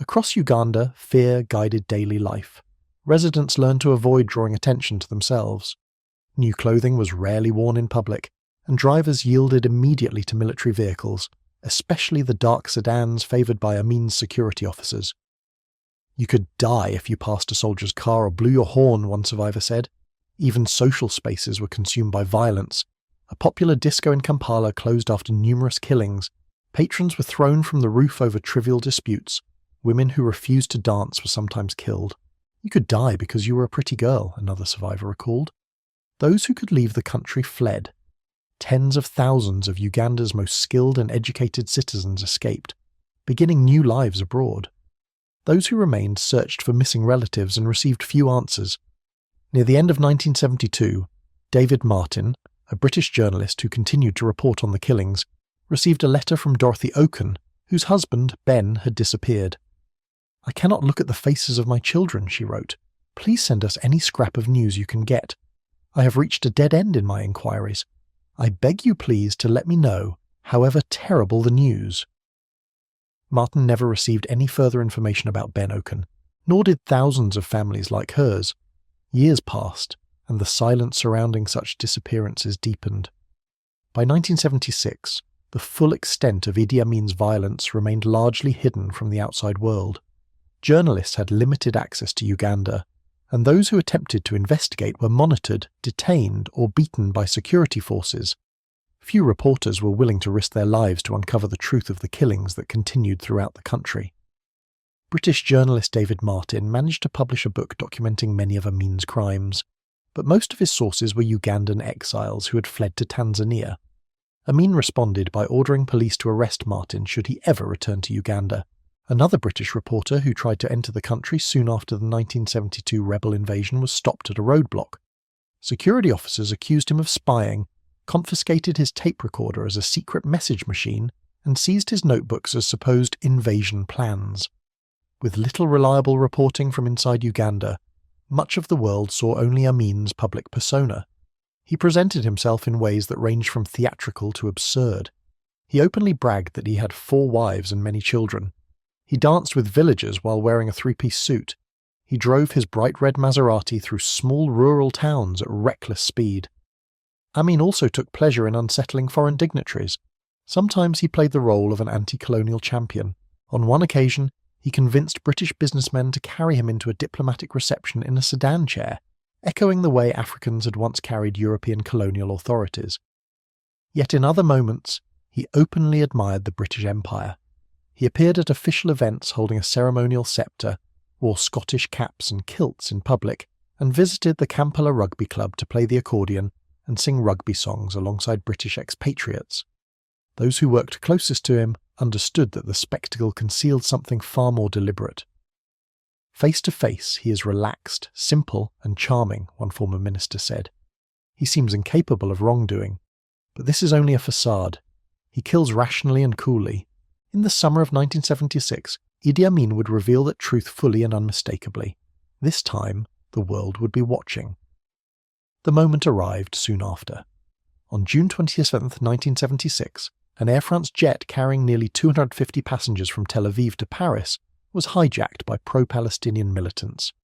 Across Uganda, fear guided daily life. Residents learned to avoid drawing attention to themselves. New clothing was rarely worn in public, and drivers yielded immediately to military vehicles, especially the dark sedans favoured by Amin's security officers. You could die if you passed a soldier's car or blew your horn, one survivor said. Even social spaces were consumed by violence. A popular disco in Kampala closed after numerous killings. Patrons were thrown from the roof over trivial disputes. Women who refused to dance were sometimes killed. You could die because you were a pretty girl, another survivor recalled. Those who could leave the country fled. Tens of thousands of Uganda's most skilled and educated citizens escaped, beginning new lives abroad. Those who remained searched for missing relatives and received few answers. Near the end of 1972, David Martin, a British journalist who continued to report on the killings, received a letter from Dorothy Oken, whose husband, Ben, had disappeared. "I cannot look at the faces of my children," she wrote. "Please send us any scrap of news you can get. I have reached a dead end in my inquiries. I beg you please to let me know, however terrible the news." Martin never received any further information about Ben Oken, nor did thousands of families like hers. Years passed, and the silence surrounding such disappearances deepened. By 1976, the full extent of Idi Amin's violence remained largely hidden from the outside world. Journalists had limited access to Uganda, and those who attempted to investigate were monitored, detained, or beaten by security forces. Few reporters were willing to risk their lives to uncover the truth of the killings that continued throughout the country. British journalist David Martin managed to publish a book documenting many of Amin's crimes, but most of his sources were Ugandan exiles who had fled to Tanzania. Amin responded by ordering police to arrest Martin should he ever return to Uganda. Another British reporter who tried to enter the country soon after the 1972 rebel invasion was stopped at a roadblock. Security officers accused him of spying, confiscated his tape recorder as a secret message machine, and seized his notebooks as supposed invasion plans. With little reliable reporting from inside Uganda, much of the world saw only Amin's public persona. He presented himself in ways that ranged from theatrical to absurd. He openly bragged that he had 4 wives and many children. He danced with villagers while wearing a 3-piece suit. He drove his bright red Maserati through small rural towns at reckless speed. Amin also took pleasure in unsettling foreign dignitaries. Sometimes he played the role of an anti-colonial champion. On one occasion, he convinced British businessmen to carry him into a diplomatic reception in a sedan chair, echoing the way Africans had once carried European colonial authorities. Yet in other moments, he openly admired the British Empire. He appeared at official events holding a ceremonial sceptre, wore Scottish caps and kilts in public, and visited the Kampala Rugby Club to play the accordion and sing rugby songs alongside British expatriates. Those who worked closest to him understood that the spectacle concealed something far more deliberate. Face to face, he is relaxed, simple, and charming, one former minister said. He seems incapable of wrongdoing. But this is only a facade. He kills rationally and coolly. In the summer of 1976, Idi Amin would reveal that truth fully and unmistakably. This time, the world would be watching. The moment arrived soon after. On June 27, 1976, an Air France jet carrying nearly 250 passengers from Tel Aviv to Paris was hijacked by pro-Palestinian militants.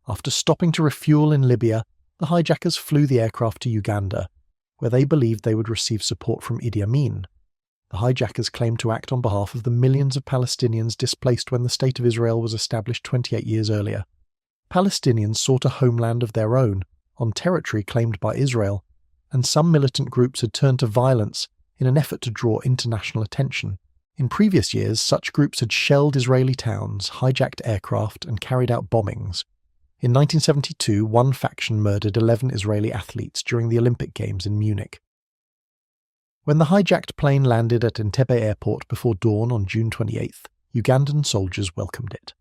After stopping to refuel in Libya, the hijackers flew the aircraft to Uganda, where they believed they would receive support from Idi Amin. The hijackers claimed to act on behalf of the millions of Palestinians displaced when the State of Israel was established 28 years earlier. Palestinians sought a homeland of their own, on territory claimed by Israel, and some militant groups had turned to violence in an effort to draw international attention. In previous years, such groups had shelled Israeli towns, hijacked aircraft, and carried out bombings. In 1972, one faction murdered 11 Israeli athletes during the Olympic Games in Munich. When the hijacked plane landed at Entebbe airport before dawn on June 28th, Ugandan soldiers welcomed it.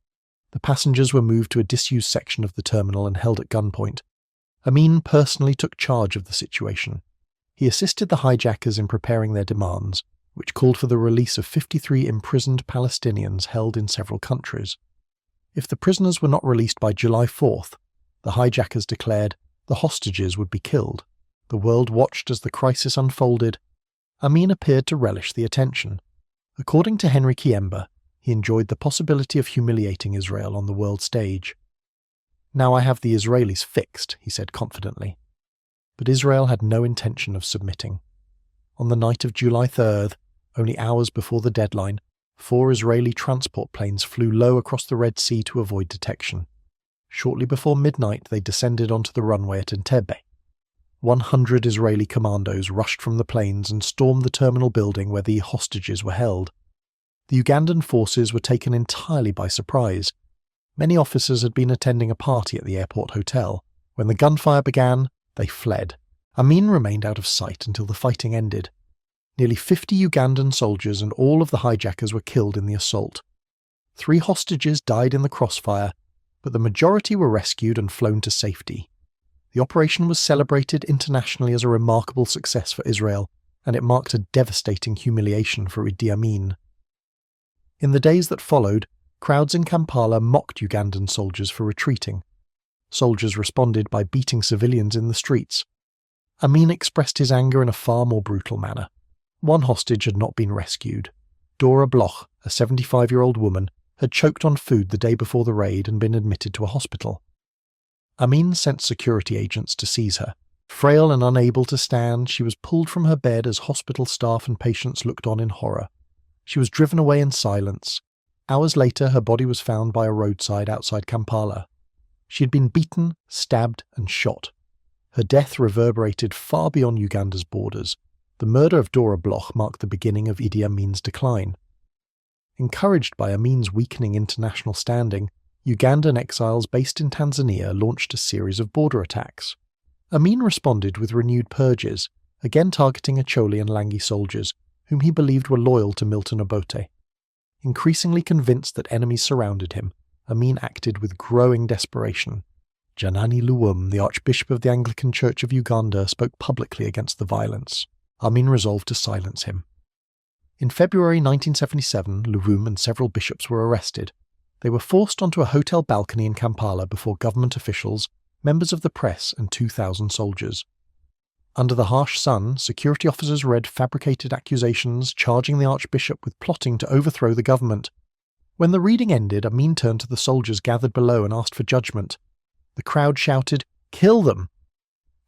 The passengers were moved to a disused section of the terminal and held at gunpoint. Amin personally took charge of the situation. He assisted the hijackers in preparing their demands, which called for the release of 53 imprisoned Palestinians held in several countries. If the prisoners were not released by July 4th, the hijackers declared the hostages would be killed. The world watched as the crisis unfolded. Amin appeared to relish the attention. According to Henry Kiemba, he enjoyed the possibility of humiliating Israel on the world stage. "Now I have the Israelis fixed," he said confidently. But Israel had no intention of submitting. On the night of July 3rd, only hours before the deadline, 4 Israeli transport planes flew low across the Red Sea to avoid detection. Shortly before midnight, they descended onto the runway at Entebbe. 100 Israeli commandos rushed from the planes and stormed the terminal building where the hostages were held. The Ugandan forces were taken entirely by surprise. Many officers had been attending a party at the airport hotel. When the gunfire began, they fled. Amin remained out of sight until the fighting ended. Nearly 50 Ugandan soldiers and all of the hijackers were killed in the assault. 3 hostages died in the crossfire, but the majority were rescued and flown to safety. The operation was celebrated internationally as a remarkable success for Israel, and it marked a devastating humiliation for Idi Amin. In the days that followed, crowds in Kampala mocked Ugandan soldiers for retreating. Soldiers responded by beating civilians in the streets. Amin expressed his anger in a far more brutal manner. One hostage had not been rescued. Dora Bloch, a 75-year-old woman, had choked on food the day before the raid and been admitted to a hospital. Amin sent security agents to seize her. Frail and unable to stand, she was pulled from her bed as hospital staff and patients looked on in horror. She was driven away in silence. Hours later, her body was found by a roadside outside Kampala. She had been beaten, stabbed, and shot. Her death reverberated far beyond Uganda's borders. The murder of Dora Bloch marked the beginning of Idi Amin's decline. Encouraged by Amin's weakening international standing, Ugandan exiles based in Tanzania launched a series of border attacks. Amin responded with renewed purges, again targeting Acholi and Langi soldiers, whom he believed were loyal to Milton Obote. Increasingly convinced that enemies surrounded him, Amin acted with growing desperation. Janani Luwum, the Archbishop of the Anglican Church of Uganda, spoke publicly against the violence. Amin resolved to silence him. In February 1977, Luwum and several bishops were arrested. They were forced onto a hotel balcony in Kampala before government officials, members of the press, and 2,000 soldiers. Under the harsh sun, security officers read fabricated accusations charging the archbishop with plotting to overthrow the government. When the reading ended, Amin turned to the soldiers gathered below and asked for judgment. The crowd shouted, "Kill them!"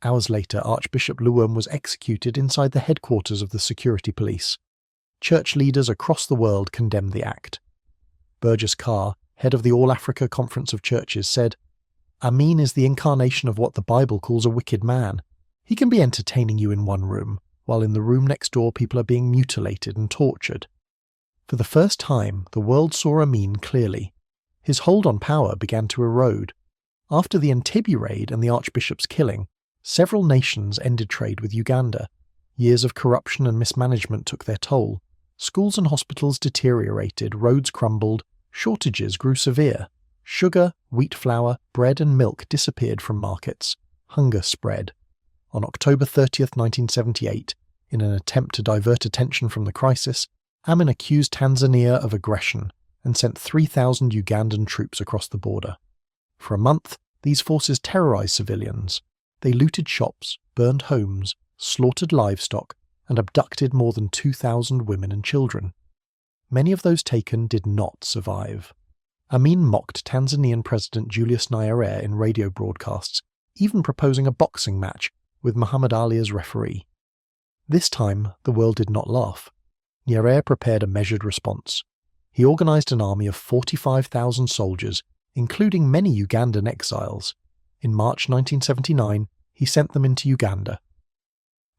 Hours later, Archbishop Luwum was executed inside the headquarters of the security police. Church leaders across the world condemned the act. Burgess Carr, head of the All-Africa Conference of Churches, said, "Amin is the incarnation of what the Bible calls a wicked man. He can be entertaining you in one room, while in the room next door people are being mutilated and tortured." For the first time, the world saw Amin clearly. His hold on power began to erode. After the Entebbe raid and the archbishop's killing, several nations ended trade with Uganda. Years of corruption and mismanagement took their toll. Schools and hospitals deteriorated, roads crumbled, shortages grew severe. Sugar, wheat flour, bread and milk disappeared from markets. Hunger spread. On October 30th, 1978, in an attempt to divert attention from the crisis, Amin accused Tanzania of aggression and sent 3,000 Ugandan troops across the border. For a month, these forces terrorized civilians. They looted shops, burned homes, slaughtered livestock, and abducted more than 2,000 women and children. Many of those taken did not survive. Amin mocked Tanzanian President Julius Nyerere in radio broadcasts, even proposing a boxing match with Muhammad Ali as referee. This time, the world did not laugh. Nyerere prepared a measured response. He organised an army of 45,000 soldiers, including many Ugandan exiles. In March 1979, he sent them into Uganda.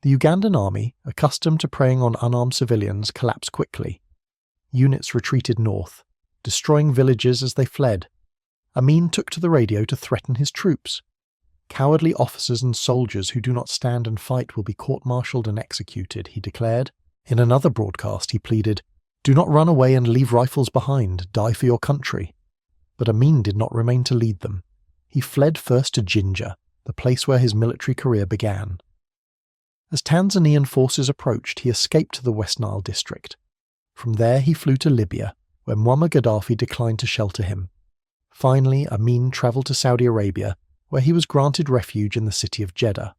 The Ugandan army, accustomed to preying on unarmed civilians, collapsed quickly. Units retreated north, destroying villages as they fled. Amin took to the radio to threaten his troops. "Cowardly officers and soldiers who do not stand and fight will be court-martialed and executed," he declared. In another broadcast, he pleaded, "Do not run away and leave rifles behind. Die for your country." But Amin did not remain to lead them. He fled first to Jinja, the place where his military career began. As Tanzanian forces approached, he escaped to the West Nile district. From there he flew to Libya, where Muammar Gaddafi declined to shelter him. Finally, Amin travelled to Saudi Arabia, where he was granted refuge in the city of Jeddah.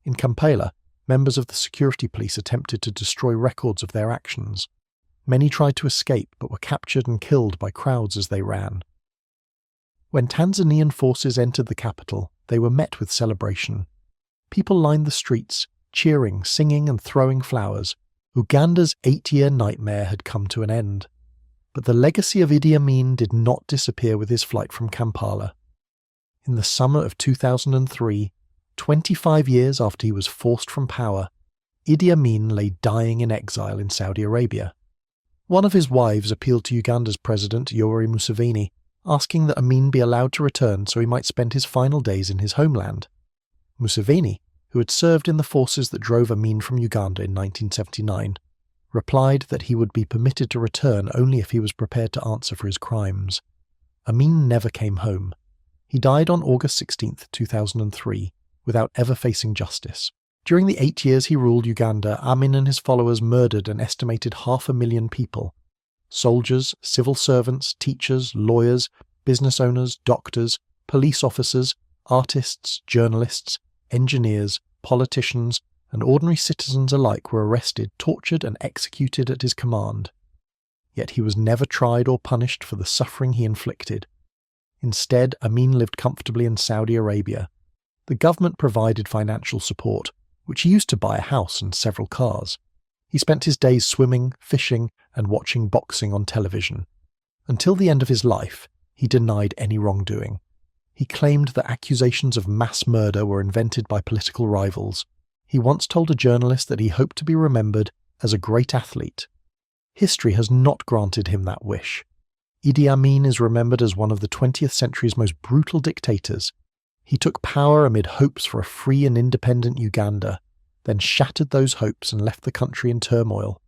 In Kampala, members of the security police attempted to destroy records of their actions. Many tried to escape but were captured and killed by crowds as they ran. When Tanzanian forces entered the capital, they were met with celebration. People lined the streets, cheering, singing and throwing flowers. Uganda's 8-year nightmare had come to an end. But the legacy of Idi Amin did not disappear with his flight from Kampala. In the summer of 2003, 25 years after he was forced from power, Idi Amin lay dying in exile in Saudi Arabia. One of his wives appealed to Uganda's president, Yoweri Museveni, asking that Amin be allowed to return so he might spend his final days in his homeland. Museveni, who had served in the forces that drove Amin from Uganda in 1979, replied that he would be permitted to return only if he was prepared to answer for his crimes. Amin never came home. He died on August 16, 2003, without ever facing justice. During the 8 years he ruled Uganda, Amin and his followers murdered an estimated 500,000 people. Soldiers, civil servants, teachers, lawyers, business owners, doctors, police officers, artists, journalists, engineers, politicians, and ordinary citizens alike were arrested, tortured, and executed at his command. Yet he was never tried or punished for the suffering he inflicted. Instead, Amin lived comfortably in Saudi Arabia. The government provided financial support, which he used to buy a house and several cars. He spent his days swimming, fishing, and watching boxing on television. Until the end of his life, he denied any wrongdoing. He claimed that accusations of mass murder were invented by political rivals. He once told a journalist that he hoped to be remembered as a great athlete. History has not granted him that wish. Idi Amin is remembered as one of the 20th century's most brutal dictators. He took power amid hopes for a free and independent Uganda, then shattered those hopes and left the country in turmoil.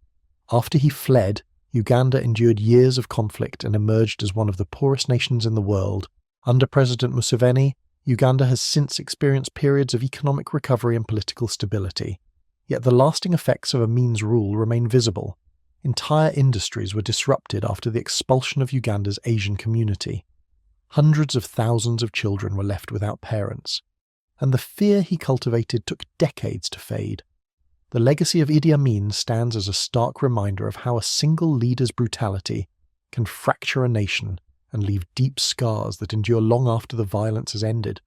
After he fled, Uganda endured years of conflict and emerged as one of the poorest nations in the world. Under President Museveni, Uganda has since experienced periods of economic recovery and political stability. Yet the lasting effects of Amin's rule remain visible. Entire industries were disrupted after the expulsion of Uganda's Asian community. Hundreds of thousands of children were left without parents. And the fear he cultivated took decades to fade. The legacy of Idi Amin stands as a stark reminder of how a single leader's brutality can fracture a nation and leave deep scars that endure long after the violence has ended.